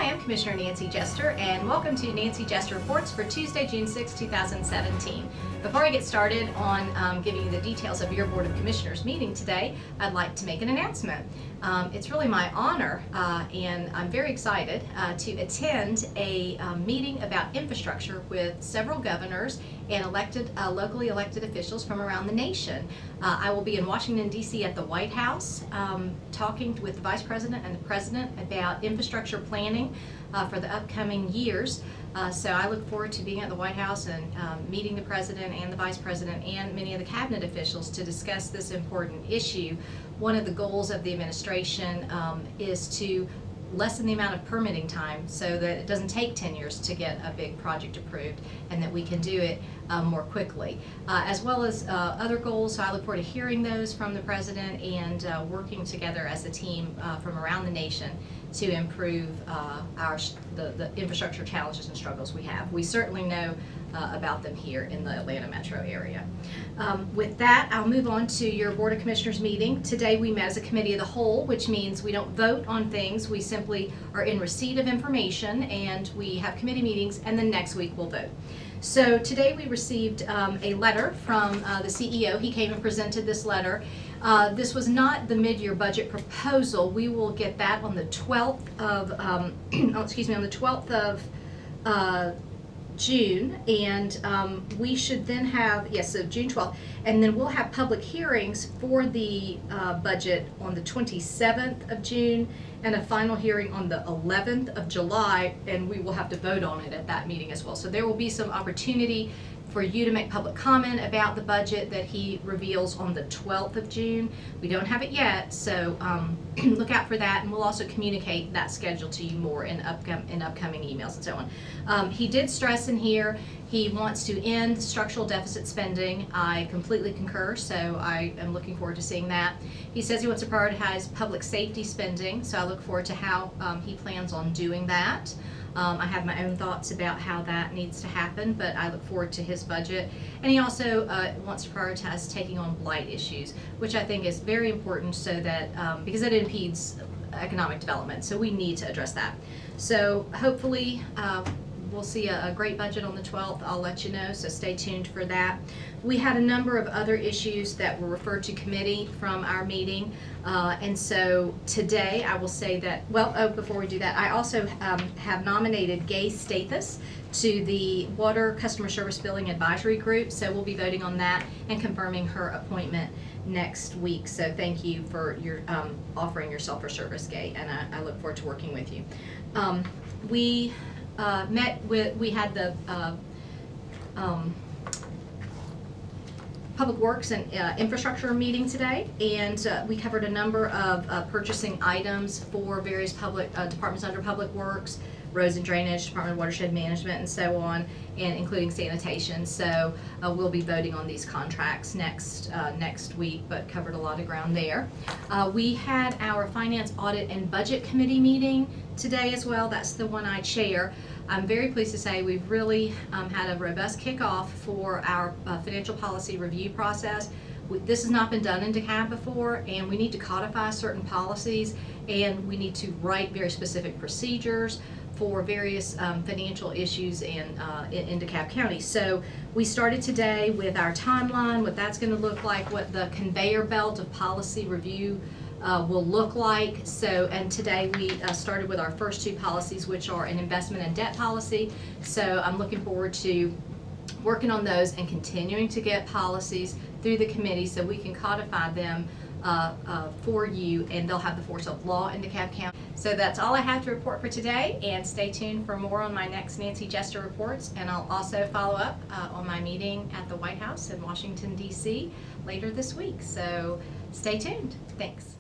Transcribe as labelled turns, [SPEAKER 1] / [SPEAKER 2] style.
[SPEAKER 1] Hi, I'm Commissioner Nancy Jester, and welcome to Nancy Jester Reports for Tuesday, June 6, 2017. Before I get started on giving you the details of your Board of Commissioners meeting today, I'd like to make an announcement. It's really my honor, and I'm very excited to attend a meeting about infrastructure with several governors and locally elected officials from around the nation. I will be in Washington, D.C. at the White House talking with the Vice President and the President about infrastructure planning for the upcoming years. So I look forward to being at the White House and meeting the President and the Vice President and many of the cabinet officials to discuss this important issue. One of the goals of the administration is to lessen the amount of permitting time so that it doesn't take 10 years to get a big project approved and that we can do it more quickly, as well as other goals. So I look forward to hearing those from the President and working together as a team from around the nation to improve the infrastructure challenges and struggles we have. We certainly know about them here in the Atlanta metro area. With that, I'll move on to your Board of Commissioners meeting. Today we met as a committee of the whole, which means we don't vote on things. We simply are in receipt of information and we have committee meetings, and then next week we'll vote. So today we received a letter from the CEO. He came and presented this letter. This was not the mid-year budget proposal. We will get that on the 12th of, on the 12th of June, and we should then have, so June 12th, and then we'll have public hearings for the budget on the 27th of June and a final hearing on the 11th of July, and we will have to vote on it at that meeting as well. So there will be some opportunity for you to make public comment about the budget that he reveals on the 12th of June. We don't have it yet, so look out for that, and we'll also communicate that schedule to you more in upcoming emails and so on. He did stress in here he wants to end structural deficit spending. I completely concur, so I am looking forward to seeing that. He says he wants to prioritize public safety spending, so I look forward to how he plans on doing that. I have my own thoughts about how that needs to happen, but I look forward to his budget. And he also wants to prioritize taking on blight issues, which I think is very important so that, because it impedes economic development, so we need to address that. So hopefully we'll see a great budget on the 12th. I'll let you know, so stay tuned for that. We had a number of other issues that were referred to committee from our meeting, and so today I will say that, before we do that, I also have nominated Gay Stathis to the Water Customer Service Billing Advisory Group, so we'll be voting on that and confirming her appointment next week. So thank you for your offering yourself for service, Gay, and I look forward to working with you. We had the Public Works and Infrastructure meeting today, and we covered a number of purchasing items for various public departments under Public Works, Roads and Drainage, Department of Watershed Management, and so on, and including sanitation. So we'll be voting on these contracts next week, but covered a lot of ground there. We had our Finance, Audit, and Budget Committee meeting today as well. That's the one I chair. I'm very pleased to say we've really had a robust kickoff for our financial policy review process. This has not been done in DeKalb before, and we need to codify certain policies, and we need to write very specific procedures for various financial issues in DeKalb County. So we started today with our timeline, what that's going to look like, what the conveyor belt of policy review will look like. So, and today we started with our first two policies, which are an investment and debt policy. So I'm looking forward to working on those and continuing to get policies through the committee so we can codify them for you, and they'll have the force of law in DeKalb County. So that's all I have to report for today, and stay tuned for more on my next Nancy Jester reports, and I'll also follow up on my meeting at the White House in Washington, D.C. later this week. So stay tuned. Thanks.